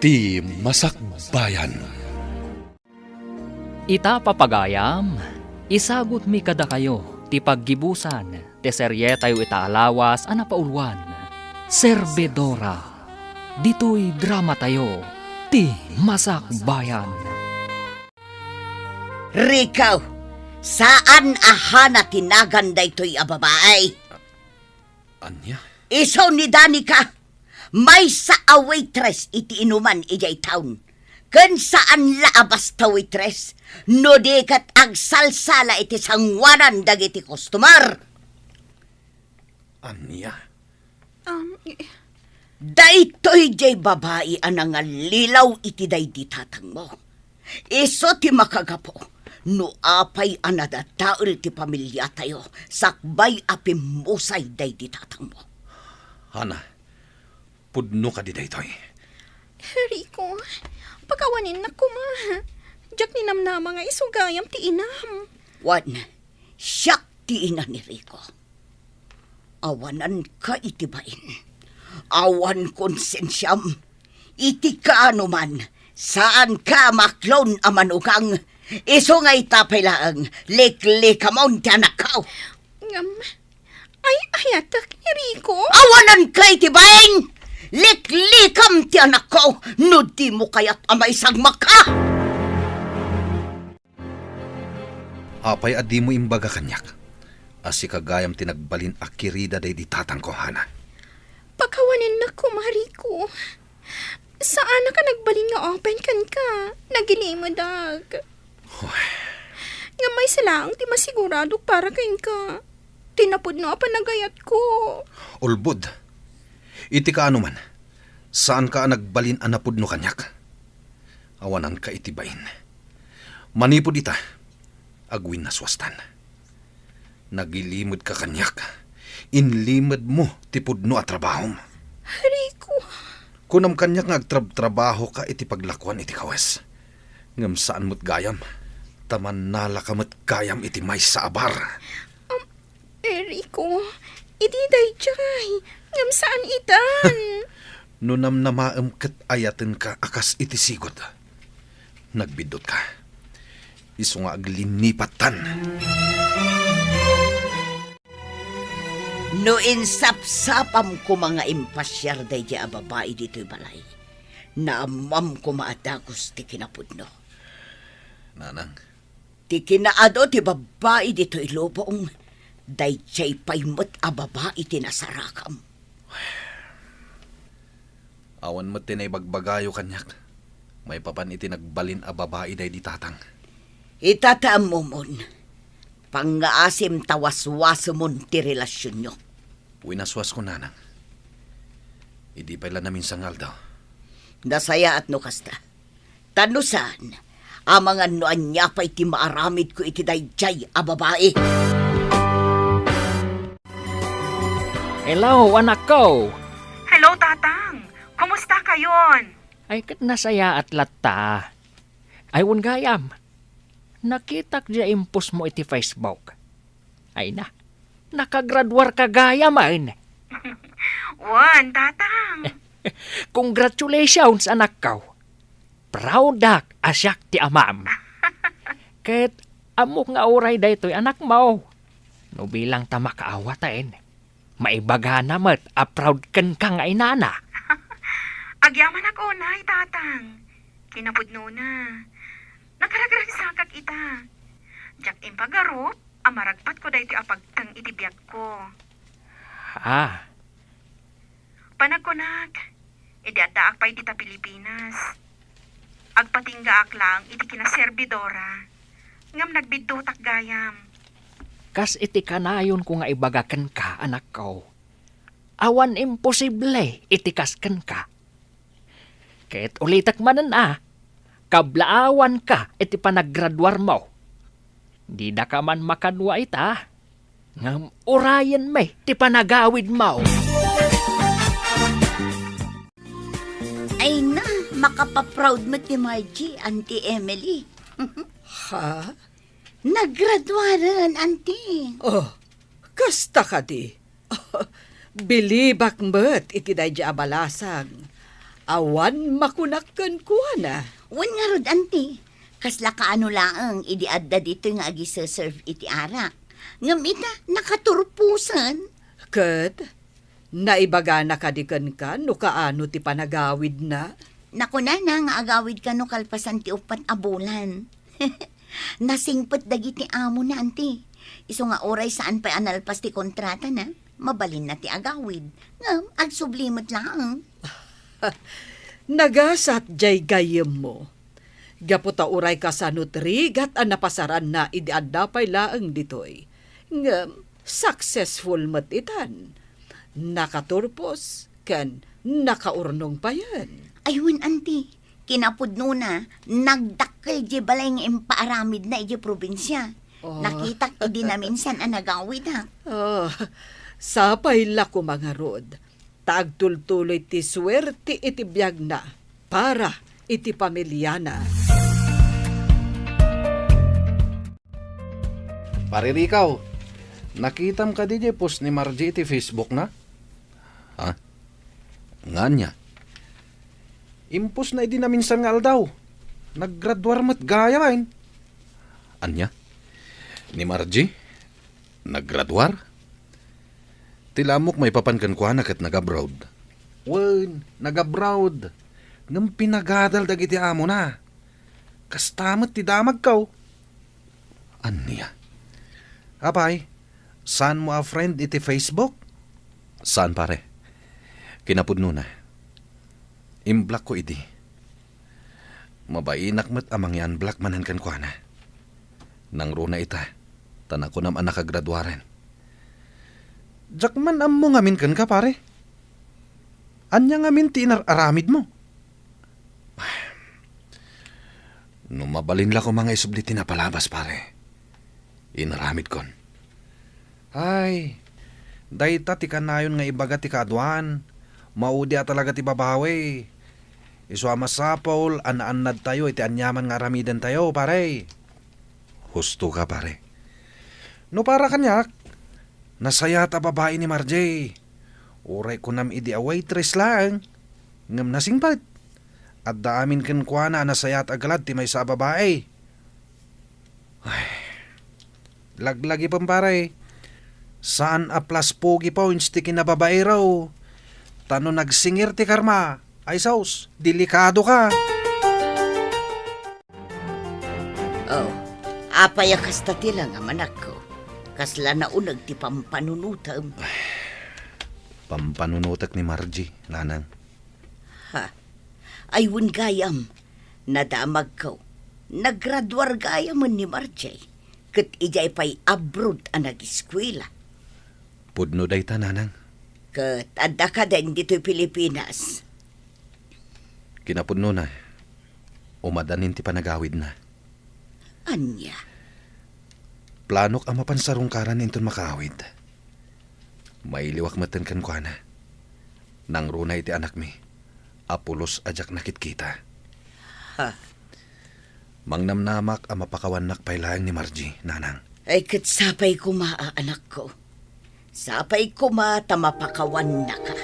ti Masakbayan. Ita papagayam, isagot mi kada kayo, ti paggibusan, ti serye tayo itaalawas, paulwan, Serbedora. Dito'y drama tayo, ti Masakbayan. Rikaw, saan ahana tinagan daytoy a babae? Anya? Isaw ni Danica, may sa a waitress iti inuman ijay taon. Kan saan laabas ta waitress, no dekat ag salsala iti sangwanan dagiti customer. Anya? Daytoy jay babae anang lilaw iti daydi tatang mo. Iso ti makagapo, no apay anadataol ti pamilya tayo, sakbay apimusay daydi tatang mo. Hana, pudno ka di daytoy. Rico, pagkawanin na ko ma. Diyak ni namnama nga isugayam ti inam. Wan, siyak ti ina ni Rico. Awanan ka itibain. Awan konsensyam. Iti ka anuman, saan ka maklon amanugang. Iso nga itapay lang, lik-likamon ti anak kao. Ay, ayatak ni Rico. Awanan ka itibain! Lik-likam ti anak ko, no di mo kaya't amay sagmak ka! Apay adi mo imbaga kanyak. Asi kagayam tinagbalin akirida day di tatang ko, Hana. Pagkawanin na ko, Mariko. Saan na ka nagbalin nga open kan ka? Nagilimadag. Nga may silang ti masigurado para kain ka. Tinapod na panagayat ko. Ulbud, iti ka anuman, saan ka nagbalin anapod no kanyak? Awanan ka itibain. Manipod ita, agwin na swastan. Nagilimod ka kanyak, inlimod mo tipod no at trabahom. Rico. Kunam kanyak nga agtrabaho ka iti paglakwan iti kawes. Ngam saan mo't gayam, taman nala ka mo't gayam iti may sa abar. Rico, iti day jay. Ngam saan itan? Nunam na maamkat ayatin ka akas iti sigod. Nagbidot ka. Iso nga aglinipatan. No insapsapam ko mga impasyar day di babae dito'y balay. Naamam ko maadagos ti kinapudno. Nanang, Ti kinaado ti babae dito'y lobong. Day jay paymot a babae ti nasarakam. awan mo tinay bagbagayo kanyak. May papan iti nagbalin a babae day di tatang. Itataam mo mon. Pangaasim tawaswaso mon ti relasyon nyo. Winaswas ko, nanang. Idi pala namin sangal daw. Nasaya at no kasta. Tanusan, amangan no anya pa iti maaramid ko iti dayjay a babae. Hello, anak ko. Hello, Tatang. Kumusta kayon? Ay kat nasaya at latta. Aywan gayam. Nakitak dia impos mo iti Facebook. Ay na, nakagradwar ka gayam ay. Wan, Tatang. Congratulations, anak ko. Proud ak asyak ti amam. Ket amok nga oray daytoy anak mo. No bilang ta makaawatain. Maibaga namat a proud ken ka nga inana. Agyaman ako, nay, Tatang. Kinapudno na. Nakaragragsakak ita. Jak impagarop, amaragpat ko dayti apagtang itibiyag ko. Ah, Panagkunak, idiadaak pa iti ta Pilipinas. Agpatingga ak lang iti kinaserbidora. Ngam nagbidutak gayam. kas iti kanayon ko nga ibagaken ka, anak ko. Awan imposible itikasken ka. Ket ulitak manan kablaawan ka iti panaggraduar mo. Di da ka man makadwa ita. Ngam urayan may ti panagawid mo. Ay na, makapaproud mo ti Margie, Auntie Emily. Ha? Naggraduaran, Auntie. Oh, kasta ka di. Bilibak met iti day abalasag. Awan makunakkan ko na. Wan nga rod, auntie. Kasla ka ano laang idiadda dito nga agi serve iti arak. Ngam ita, nakaturpusan. Kat, naibaga na kadikan ka no kaano ti panagawid na. Naku na nga agawid ka no kalpasan ti upat abulan. Nasingpet dagiti amo na, auntie. Iso nga oray saan pa analpas ti kontrata na, mabalin na ti agawid. Ngam, agsublimot lang. Nagasat jay gayem mo. Gaputa uray ka sa nutrigat ang napasaran na idiadapay laang ditoy. Ngam, successful matitan. Nakaturpos, kan nakaurnong pa yan. Ayun, auntie. Kinapudno na, nagdakkel di balay nga impaaramid na iti probinsya. Oh. Nakitak idi na minsan ang nagawid ha. Oh, sapay la ko mga rod. Tagtultuloy ti swerte iti biyag na para iti pamilya na. Pare Rikaw, nakitam ka di post ni Margie iti Facebook na? Ha? Nga niya. Impos na idi na minsan nga aldaw. Naggraduar mat gaya kain. Anya? Ni Margie? Naggraduar? Tilamok may papankan ko anak at nag-abroad. Wen, nag-abroad. Ngam pinagadal dagiti amo na. Kastamat ti damag kaw. Anya? Apay, saan mo a friend iti Facebook? Saan pare? Kinapudno na. Imblock ko idi. Mabainak mat amang yan black manan kan ko na. Nang runa ita, tanak ko naman nakagraduaren. Jak man ammo ngamin kan ka pare. Anya ngamin ti inararamid mo. No mabalin la ko mga isubliti na palabas pare. Inaramid kon. Ay, dayta ti kanayon nga ibaga ti kaadwan. Maudi talaga ti babawi. Isuama sa Paul, anaan tayo iti anyaman nga aramidan tayo pare. Husto ka pare. No para kanyak, nasaya ta babae ni Marjay. Uray ko nam idi a waitress lang. Ngam nasingpat. At daamin ken kwa na nasaya at agalad ti may sa babae. Ay, laglagi pampare. Saan a plus pogi points ti kinababae raw. Tano nagsingir ti karma. Ay saus, delikado ka. Oh, apaya kasta ti lang amanak ko. Kasla na unag ti pampanunutam. Pampanunutak ni Margie, nanang. Ha, ayun gayam. Nadamag ko. Naggraduar gayam ni Marjay. Kat ijay pa'y abroad ang nag-eskwela. Pudno day ta, nanang. Kat adda ka din dito'y Pilipinas. Kinapudno na. Umadanin ti panagawid na. Anya? Planok ang mapansarungkaran ninton makawid. May liwak matan kan kwa na. Nang runay ti anak mi. Apulos ajak nakit kita. Ha? Mangnamnamak ang mapakawanak pailaang ni Margie, nanang. Ay kat sapay ko anak ko. Sapay ko tamapakawan na ka.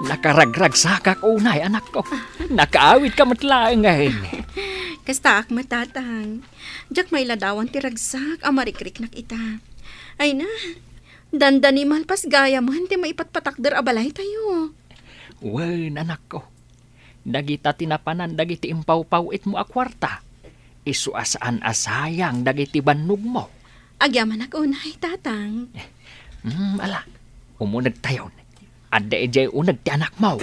Nakaragrag sa kakunay, anak ko. Nakaawit ka matlaang ngayon. Kasta ak matatang. Jak may ladawan ti ragsak, amarikrik nak ita. Ay na, dandani malpas gaya mo, hindi maipatpatakder abalay tayo. Wen, anak ko. Dagita tinapanan, dagiti impaw-pawit mo akwarta. Isu asaan asayang, dagiti bannog mo. Agyaman ako unay, tatang. Ala, umunag tayo. Adda ejay unag ti anak mo.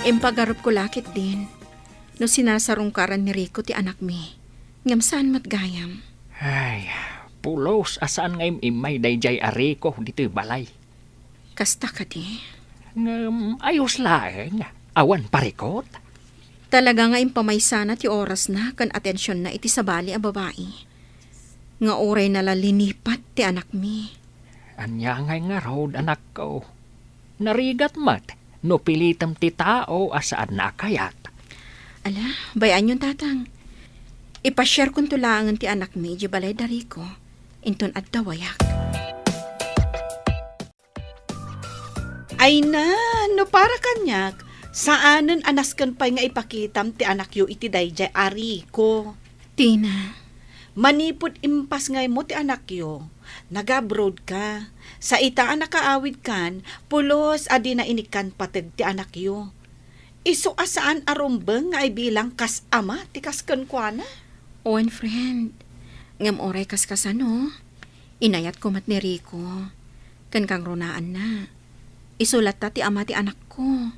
Impagarup ko lakit din. No sinasarungkaran ni Rico ti anak mi. Ngam saan matgayam. Ay, pulos asaan ngayong imay dayjay ariko dito'y balay. Kasta ka di. Ayos laeng. Awan parikot. Talaga nga impamaysana ti oras na kan atensyon na iti sabali a babae. Nga oray nalalinipat ti anak mi. Anya ngay nga road, anak ko. Narigat mat. no pilitam ti tao asaan na kayat. Ala, bayan yung tatang. Ipashare kong tulangan ti anak mi, di balay dari ko. Inton at dawayak. Ay na, no para kanyak. Saanen anaskan pa'y nga ipakitam ti anak yu iti dayjay ari ko. Tina, Manipod impas ngay mo ti anak yu. Nag-abroad ka. Sa ita anak kaawid kan, pulos adi na inikan patag ti anak yu. Iso asaan arumbeng nga bilang kas ama ti kasken kwa na. owen friend. Ngam oray kaskasano. Inayat ko mat ni Rico. Kan kang runaan na. Isulat ta ti ama ti anak ko.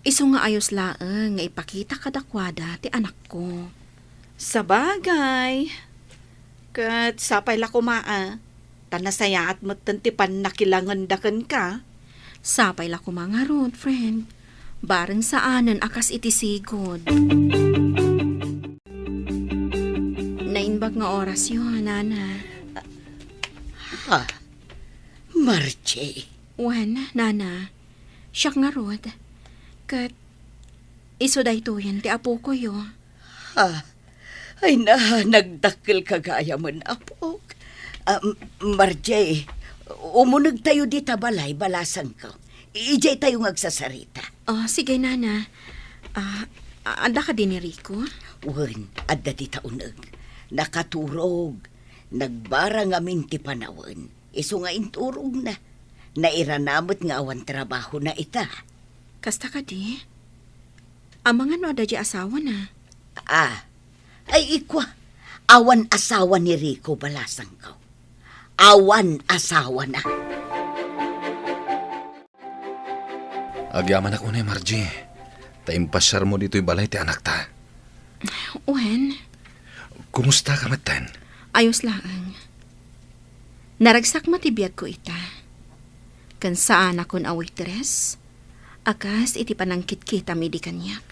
Isu nga ayos laeng nga ipakita kadakwada ti anak ko. Sabagay. Kat sapay la kumaa. Tanasaya at matantipan nakilangan dakan ka. Sapay la ko mga road, friend. Bareng saanan akas iti sigod. Nainbag nga oras yun, nana. Ha? Marche. Wan, nana. Siyak nga rod. Kat, iso daytoyan ti apo ko yo. Ha? Ay na, nagdakil kagaya man apok. Marche, umunag tayo di tabalay, balasan ko. Ijay tayo ngagsasarita. Oh, sige, nana. Anda ka din ni Rico? Wen, adda di taunag. Nakaturog. Nagbara nga minti panawan. Iso nga inturog na. Nairanamot nga awan trabaho na ita. Kasta ka di? Amang ano ada di asawa na? Ay ikwa. Awan asawa ni Rico balasang ko. Awan asawa na. Agyaman ako na, Margie. Taimpasyar mo dito'y balay ti anak ta. Wen, Kumusta ka, Matan? ayos lang. Naragsak matibiyag ko ita. Kan saan akon a waitress, akas iti panangkit kita midi kanyak.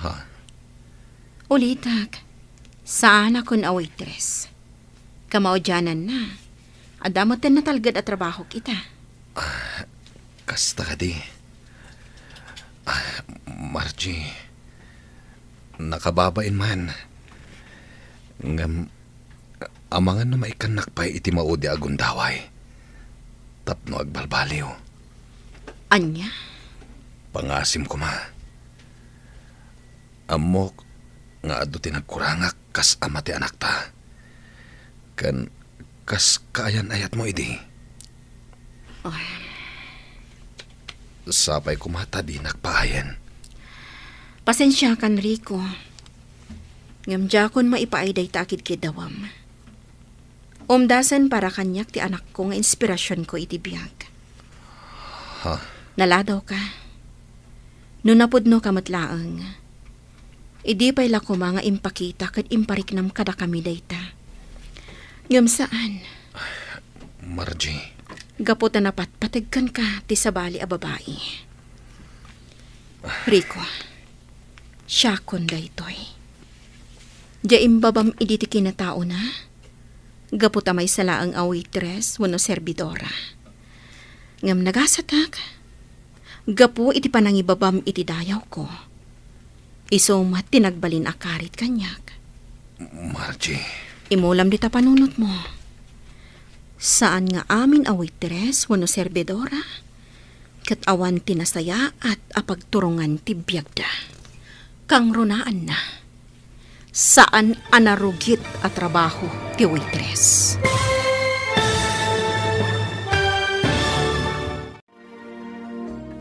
Ha? Ulitak, saan akon a waitress? Kamaudyanan na. Adamoten na talgad at trabaho kita. Kasta ka di. Margie, nakababain man. Ngam, amangan na maikanak pa'y iti maudi agundaway. Tapno agbalbaliw. Anya? Pangasim ko ma. Amok nga ado tinagkurangak kas ama ti anak ta. Kan kas kaayan ayat mo idi. Sapay kumata di nagpaayan. Pasensya kan, Rico. Ngamdya kon maipaayday takid kidawam. Umdasan para kanyak ti anak ko nga inspirasyon ko iti biyag. Ha? Naladaw ka. No napudno ka matlaang. Idi pa'y la ko mga impakita kat impariknam kada kami dayta. Ngam saan? Margie, Gaputan na patpatagkan ka ti sabali a babae. Rico, siya kon daytoy. Diya imbabam idi ti kinatao na. Gaputa may salaang a waitress wano serbidora. Ngam nagasatak. Gapu iti panangibabam iti dayaw ko. Isumat tinagbalin akarit kanyak. Margie, Imulam dita panunot mo. Saan nga amin a waitress wano serbidora? Kat awan tinasaya at apagturungan ti biyagda. Kang runaan na. Saan anarugit at trabaho ti waitress?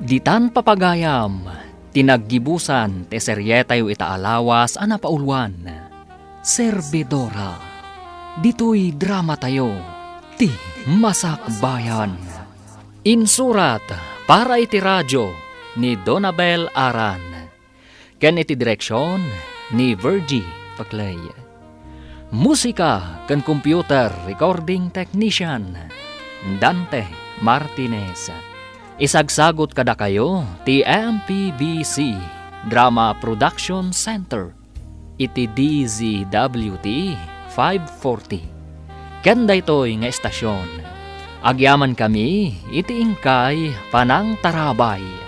Ditan papagayam, tinaggibusan te seryetayo itaalawas ana paulwan. Serbidora, dito'y drama tayo, ti Masakbayan. Insurat para iti radyo ni Donabel Aran. Ken iti direksyon ni Virgie Paclay. Musika ken computer recording technician Dante Martinez. Isagsagot kada kayo ti MPBC Drama Production Center iti DZWT 540. Ken daytoy nga estasyon Agyaman kami, iti ingkay panang tarabay.